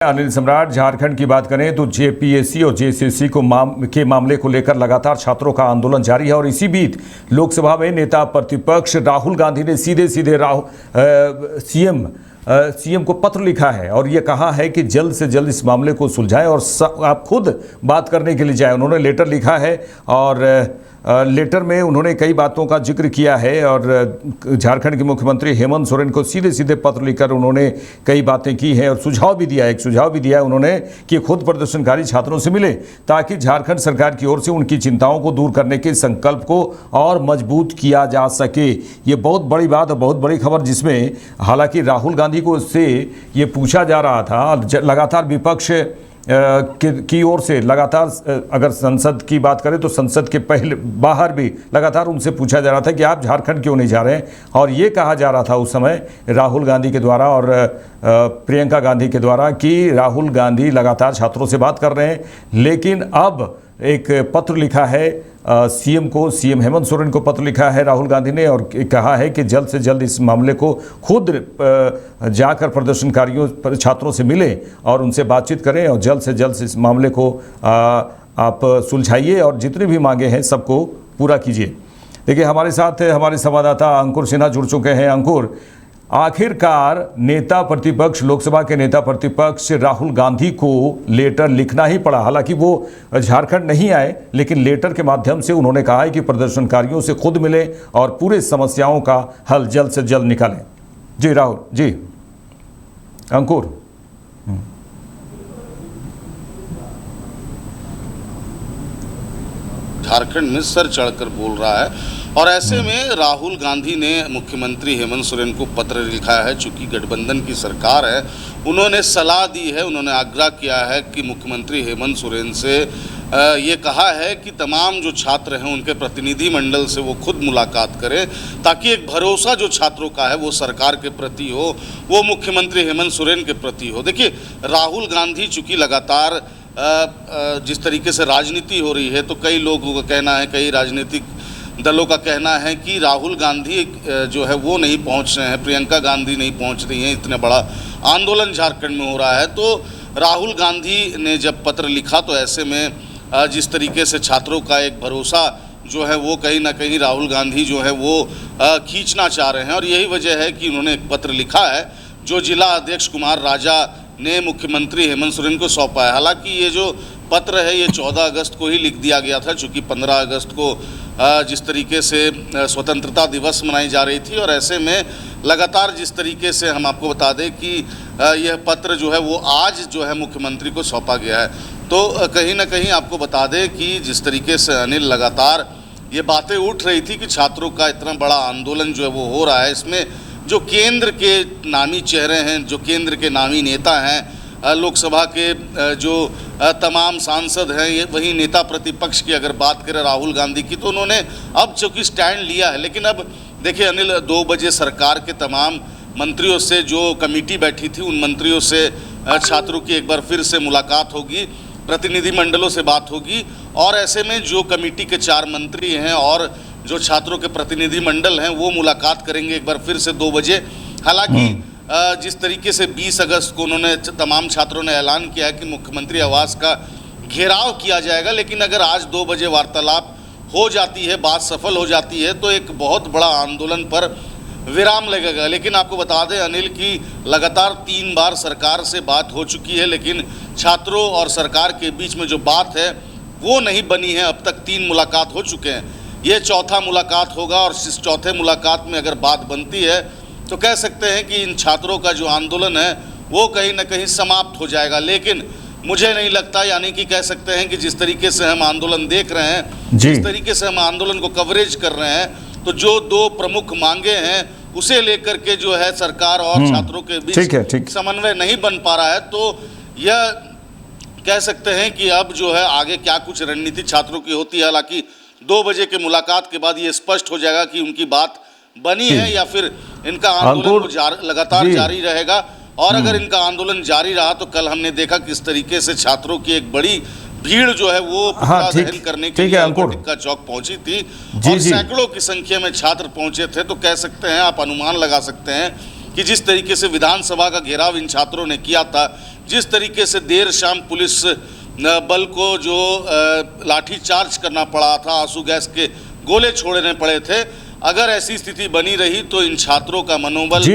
अनिल सम्राट, झारखंड की बात करें तो जेपीएससी और जेसीसी के मामले को लेकर लगातार छात्रों का आंदोलन जारी है और इसी बीच लोकसभा में नेता प्रतिपक्ष राहुल गांधी ने सीधे सीएम को पत्र लिखा है और ये कहा है कि जल्द से जल्द इस मामले को सुलझाएं और आप खुद बात करने के लिए जाएं। उन्होंने लेटर लिखा है और लेटर में उन्होंने कई बातों का जिक्र किया है और झारखंड के मुख्यमंत्री हेमंत सोरेन को सीधे पत्र लिखकर उन्होंने कई बातें की हैं और सुझाव भी दिया है। एक सुझाव भी दिया है उन्होंने कि खुद प्रदर्शनकारी छात्रों से मिले ताकि झारखंड सरकार की ओर से उनकी चिंताओं को दूर करने के संकल्प को और मजबूत किया जा सके। ये बहुत बड़ी बात और बहुत बड़ी खबर, जिसमें हालांकि राहुल गांधी को इससे ये पूछा जा रहा था, लगातार विपक्ष की ओर से लगातार, अगर संसद की बात करें तो संसद के पहले बाहर भी लगातार उनसे पूछा जा रहा था कि आप झारखंड क्यों नहीं जा रहे हैं। और ये कहा जा रहा था उस समय राहुल गांधी के द्वारा और प्रियंका गांधी के द्वारा कि राहुल गांधी लगातार छात्रों से बात कर रहे हैं, लेकिन अब एक पत्र लिखा है सीएम हेमंत सोरेन को पत्र लिखा है राहुल गांधी ने और कहा है कि जल्द से जल्द इस मामले को खुद जाकर प्रदर्शनकारियों छात्रों से मिलें और उनसे बातचीत करें और जल्द से जल्द इस मामले को आप सुलझाइए और जितने भी मांगे हैं सबको पूरा कीजिए। देखिए, हमारे साथ हमारे संवाददाता अंकुर सिन्हा जुड़ चुके हैं। अंकुर, आखिरकार नेता प्रतिपक्ष, लोकसभा के नेता प्रतिपक्ष राहुल गांधी को लेटर लिखना ही पड़ा। हालांकि वो झारखंड नहीं आए, लेकिन लेटर के माध्यम से उन्होंने कहा है कि प्रदर्शनकारियों से खुद मिले और पूरे समस्याओं का हल जल्द से जल्द निकालें। जी राहुल, जी अंकुर। झारखंड में सर चढ़कर बोल रहा है और ऐसे में राहुल गांधी ने मुख्यमंत्री हेमंत सोरेन को पत्र लिखा है। चूंकि गठबंधन की सरकार है, उन्होंने सलाह दी है, उन्होंने आग्रह किया है कि मुख्यमंत्री हेमंत सोरेन से ये कहा है कि तमाम जो छात्र हैं उनके प्रतिनिधि मंडल से वो खुद मुलाकात करें ताकि एक भरोसा जो छात्रों का है वो सरकार के प्रति हो, वो मुख्यमंत्री हेमंत सोरेन के प्रति हो। देखिए, राहुल गांधी चूँकि लगातार जिस तरीके से राजनीति हो रही है, तो कई लोगों का कहना है, कई राजनीतिक दलों का कहना है कि राहुल गांधी जो है वो नहीं पहुंच रहे हैं, प्रियंका गांधी नहीं पहुंच रही हैं, इतना बड़ा आंदोलन झारखंड में हो रहा है। तो राहुल गांधी ने जब पत्र लिखा तो ऐसे में जिस तरीके से छात्रों का एक भरोसा जो है वो कहीं ना कहीं राहुल गांधी जो है वो खींचना चाह रहे हैं और यही वजह है कि उन्होंने एक पत्र लिखा है जो जिला अध्यक्ष कुमार राजा ने मुख्यमंत्री हेमंत सोरेन को सौंपा है। हालांकि ये जो पत्र है ये 14 अगस्त को ही लिख दिया गया था, चूँकि 15 अगस्त को जिस तरीके से स्वतंत्रता दिवस मनाई जा रही थी और ऐसे में लगातार जिस तरीके से हम आपको बता दें कि यह पत्र जो है वो आज जो है मुख्यमंत्री को सौंपा गया है। तो कहीं ना कहीं आपको बता दें कि जिस तरीके से अनिल लगातार ये बातें उठ रही थी कि छात्रों का इतना बड़ा आंदोलन जो है वो हो रहा है, इसमें जो केंद्र के नामी चेहरे हैं, जो केंद्र के नामी नेता हैं, लोकसभा के जो तमाम सांसद हैं, ये वही नेता प्रतिपक्ष की अगर बात करें राहुल गांधी की, तो उन्होंने अब चूँकि स्टैंड लिया है। लेकिन अब देखिए अनिल, 2 बजे सरकार के तमाम मंत्रियों से जो कमेटी बैठी थी, उन मंत्रियों से छात्रों की एक बार फिर से मुलाकात होगी, प्रतिनिधि मंडलों से बात होगी और ऐसे में जो कमेटी के 4 मंत्री हैं और जो छात्रों के प्रतिनिधि मंडल हैं वो मुलाकात करेंगे एक बार फिर से 2 बजे। हालांकि जिस तरीके से 20 अगस्त को उन्होंने तमाम छात्रों ने ऐलान किया है कि मुख्यमंत्री आवास का घेराव किया जाएगा, लेकिन अगर आज 2 बजे वार्तालाप हो जाती है, बात सफल हो जाती है, तो एक बहुत बड़ा आंदोलन पर विराम लगेगा। लेकिन आपको बता दें अनिल कि लगातार 3 बार सरकार से बात हो चुकी है, लेकिन छात्रों और सरकार के बीच में जो बात है वो नहीं बनी है। अब तक 3 मुलाकात हो चुके हैं, ये चौथा मुलाकात होगा और इस चौथे मुलाकात में अगर बात बनती है तो कह सकते हैं कि इन छात्रों का जो आंदोलन है वो कहीं ना कहीं समाप्त हो जाएगा। लेकिन मुझे नहीं लगता, यानी कि कह सकते हैं कि जिस तरीके से हम आंदोलन देख रहे हैं, जिस तरीके से हम आंदोलन को कवरेज कर रहे हैं, तो जो 2 प्रमुख मांगे हैं उसे लेकर के जो है सरकार और छात्रों के बीच समन्वय नहीं बन पा रहा है। तो यह कह सकते हैं कि अब जो है आगे क्या कुछ रणनीति छात्रों की होती है। हालांकि 2 बजे के मुलाकात के बाद ये स्पष्ट हो जाएगा कि उनकी बात बनी है या फिर इनका आंदोलन लगातार जारी रहेगा। और अगर इनका आंदोलन जारी रहा तो कल हमने देखा किस तरीके से छात्रों की एक बड़ी भीड़ जो है वो दहन करने के लिए टिक्का चौक पहुंची थी और सैकड़ों की संख्या में छात्र पहुंचे थे। तो कह सकते हैं, आप अनुमान लगा सकते हैं कि जिस तरीके से विधानसभा का घेराव इन छात्रों ने किया था, जिस तरीके से देर शाम पुलिस बल को जो लाठी चार्ज करना पड़ा था, आंसू गैस के गोले छोड़ने पड़े थे, अगर ऐसी स्थिति बनी रही तो इन छात्रों का मनोबल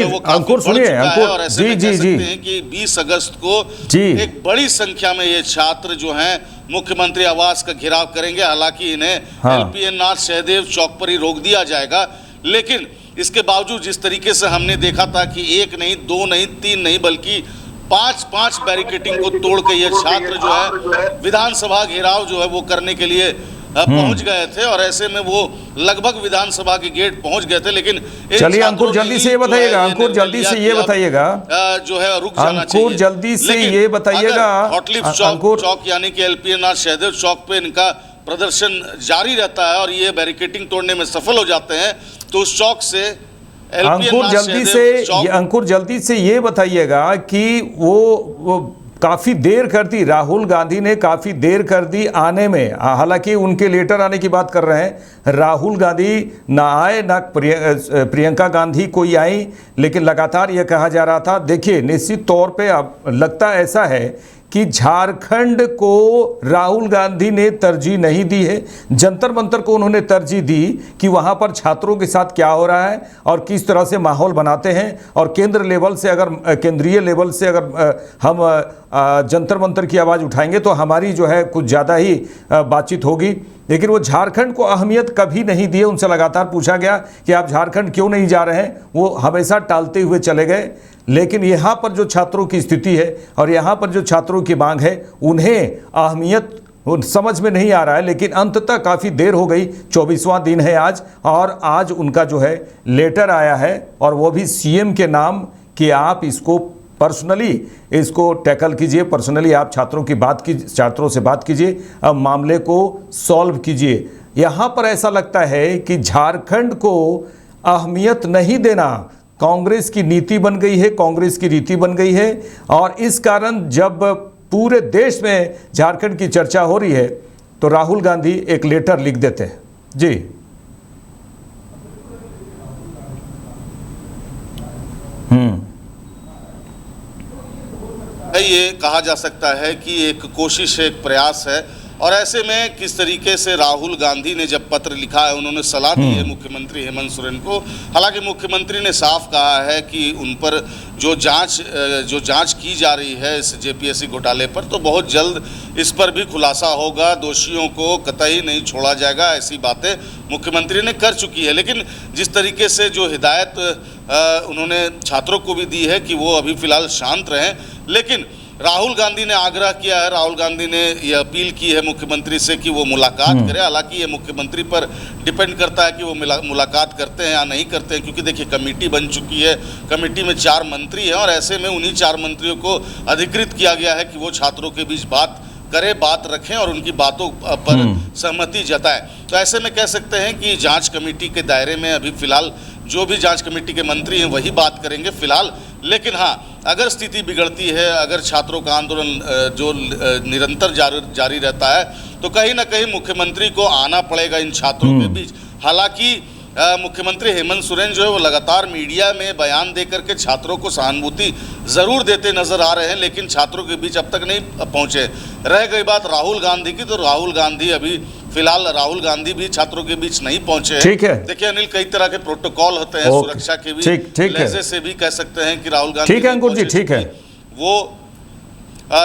वो अंकुर सुनिए, अंकुर और ऐसे में कह सकते हैं कि 20 अगस्त को एक बड़ी संख्या में ये छात्र जो हैं मुख्यमंत्री आवास का घेराव करेंगे। हालांकि इन्हें एलपीएनआर सहदेव चौक पर ही रोक दिया जाएगा, लेकिन इसके बावजूद जिस तरीके से हमने देखा था कि 1 नहीं, 2 नहीं, 3 नहीं, बल्कि 5 बैरिकेडिंग को तोड़ के ये छात्र जो है विधानसभा घेराव जो है वो करने के लिए पहुंच गए थे, और ऐसे में वो लगभग विधानसभा के गेट पहुंच गए थे। लेकिन चलिए अंकुर जल्दी से ये बताइएगा, अंकुर जल्दी से ये बताइएगा, जो है रुक जाना चाहिए। अंकुर जल्दी से ये बताइएगा, हॉटलिफ्ट चौक यानी कि एलपीएनआर सहदेव चौक पे इनका प्रदर्शन जारी रहता है और ये बैरिकेडिंग तोड़ने में सफल हो जाते हैं, तो उस चौक से अंकुर जल्दी से ये बताइएगा कि वो काफ़ी देर कर दी, राहुल गांधी ने काफ़ी देर कर दी आने में। हालांकि उनके लेटर आने की बात कर रहे हैं, राहुल गांधी ना आए ना प्रियंका गांधी कोई आई, लेकिन लगातार ये कहा जा रहा था। देखिए निश्चित तौर पे अब लगता ऐसा है कि झारखंड को राहुल गांधी ने तरजीह नहीं दी है, जंतर मंतर को उन्होंने तरजीह दी कि वहाँ पर छात्रों के साथ क्या हो रहा है और किस तरह से माहौल बनाते हैं, और केंद्र लेवल से अगर केंद्रीय लेवल से अगर हम जंतर मंतर की आवाज़ उठाएंगे तो हमारी जो है कुछ ज़्यादा ही बातचीत होगी। लेकिन वो झारखंड को अहमियत कभी नहीं दी। उनसे लगातार पूछा गया कि आप झारखंड क्यों नहीं जा रहे हैं, वो हमेशा टालते हुए चले गए। लेकिन यहाँ पर जो छात्रों की स्थिति है और यहाँ पर जो छात्रों की मांग है, उन्हें अहमियत समझ में नहीं आ रहा है। लेकिन अंततः काफ़ी देर हो गई, 24वां दिन है आज, और आज उनका जो है लेटर आया है, और वो भी सीएम के नाम कि आप इसको पर्सनली इसको टैकल कीजिए, पर्सनली आप छात्रों से बात कीजिए, अब मामले को सॉल्व कीजिए। यहाँ पर ऐसा लगता है कि झारखंड को अहमियत नहीं देना कांग्रेस की नीति बन गई है, कांग्रेस की रीति बन गई है, और इस कारण जब पूरे देश में झारखंड की चर्चा हो रही है तो राहुल गांधी एक लेटर लिख देते हैं। जी ये कहा जा सकता है कि एक कोशिश है, एक प्रयास है, और ऐसे में किस तरीके से राहुल गांधी ने जब पत्र लिखा है, उन्होंने सलाह दी है मुख्यमंत्री हेमंत सोरेन को। हालांकि मुख्यमंत्री ने साफ कहा है कि उन पर जो जांच की जा रही है इस जेपीएससी घोटाले पर, तो बहुत जल्द इस पर भी खुलासा होगा, दोषियों को कतई नहीं छोड़ा जाएगा, ऐसी बातें मुख्यमंत्री ने कर चुकी है। लेकिन जिस तरीके से जो हिदायत उन्होंने छात्रों को भी दी है कि वो अभी फ़िलहाल शांत रहें, लेकिन राहुल गांधी ने आग्रह किया है, राहुल गांधी ने यह अपील की है मुख्यमंत्री से कि वो मुलाकात करें। हालांकि ये मुख्यमंत्री पर डिपेंड करता है कि वो मुलाकात करते हैं या नहीं करते हैं, क्योंकि देखिए कमेटी बन चुकी है, कमेटी में 4 मंत्री हैं, और ऐसे में उन्हीं 4 मंत्रियों को अधिकृत किया गया है कि वो छात्रों के बीच बात करें, बात रखें और उनकी बातों पर सहमति जताएं। तो ऐसे में कह सकते हैं कि जांच कमेटी के दायरे में अभी फिलहाल जो भी जांच कमेटी के मंत्री हैं वही बात करेंगे फिलहाल। लेकिन हाँ, अगर स्थिति बिगड़ती है, अगर छात्रों का आंदोलन जो निरंतर जारी रहता है, तो कहीं ना कहीं मुख्यमंत्री को आना पड़ेगा इन छात्रों के बीच। हालांकि मुख्यमंत्री हेमंत सोरेन जो है वो लगातार मीडिया में बयान देकर के छात्रों को सहानुभूति ज़रूर देते नजर आ रहे हैं, लेकिन छात्रों के बीच अब तक नहीं पहुंचे। रह गई बात राहुल गांधी की, तो राहुल गांधी अभी फिलहाल राहुल गांधी भी छात्रों के बीच नहीं पहुंचे। ठीक है, देखिए अनिल, कई तरह के प्रोटोकॉल होते हैं सुरक्षा के भी, लहजे से भी कह सकते हैं कि राहुल गांधी, ठीक है अंकुर जी, ठीक है, वो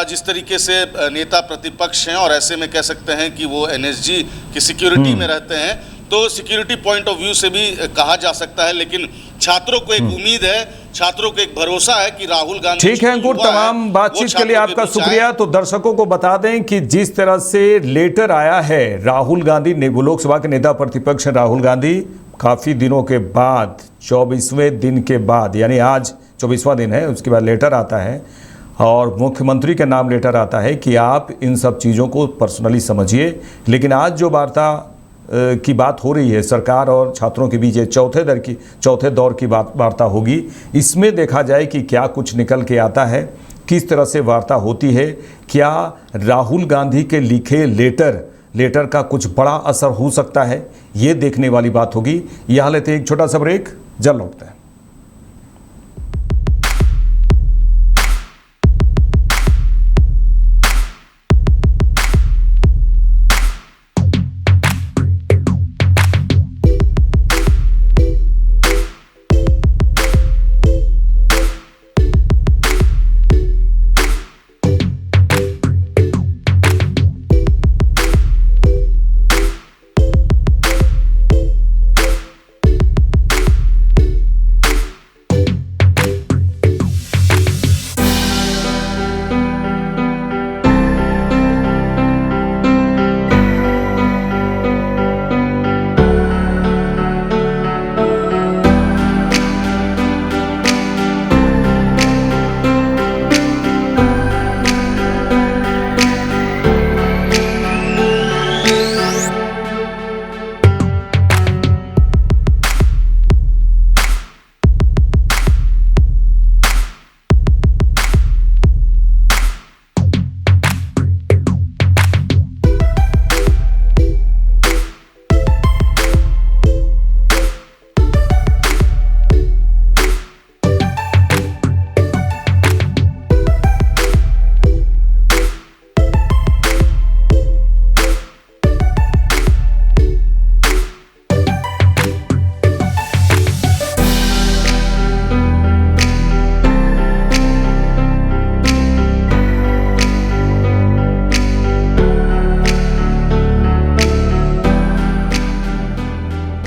जिस तरीके से नेता प्रतिपक्ष हैं, और ऐसे में कह सकते हैं कि वो एनएसजी की सिक्योरिटी में रहते हैं, तो सिक्योरिटी पॉइंट ऑफ व्यू से भी कहा जा सकता है। लेकिन छात्रों को एक उम्मीद है, छात्रों को एक भरोसा है कि राहुल गांधी, ठीक है अंकुर, तमाम बातचीत के लिए आपका शुक्रिया। तो दर्शकों को बता दें कि जिस तरह से लेटर आया है राहुल गांधी ने, वो लोकसभा के नेता प्रतिपक्ष राहुल गांधी काफ़ी दिनों के बाद 24वें दिन के बाद, यानी आज 24वां दिन है, उसके बाद लेटर आता है और मुख्यमंत्री के नाम लेटर आता है कि आप इन सब चीज़ों को पर्सनली समझिए। लेकिन आज जो वार्ता की बात हो रही है सरकार और छात्रों के बीच, चौथे दौर की वार्ता होगी, इसमें देखा जाए कि क्या कुछ निकल के आता है, किस तरह से वार्ता होती है, क्या राहुल गांधी के लिखे लेटर का कुछ बड़ा असर हो सकता है, ये देखने वाली बात होगी। यहाँ लेते एक छोटा सा ब्रेक, जल्द लौटते हैं।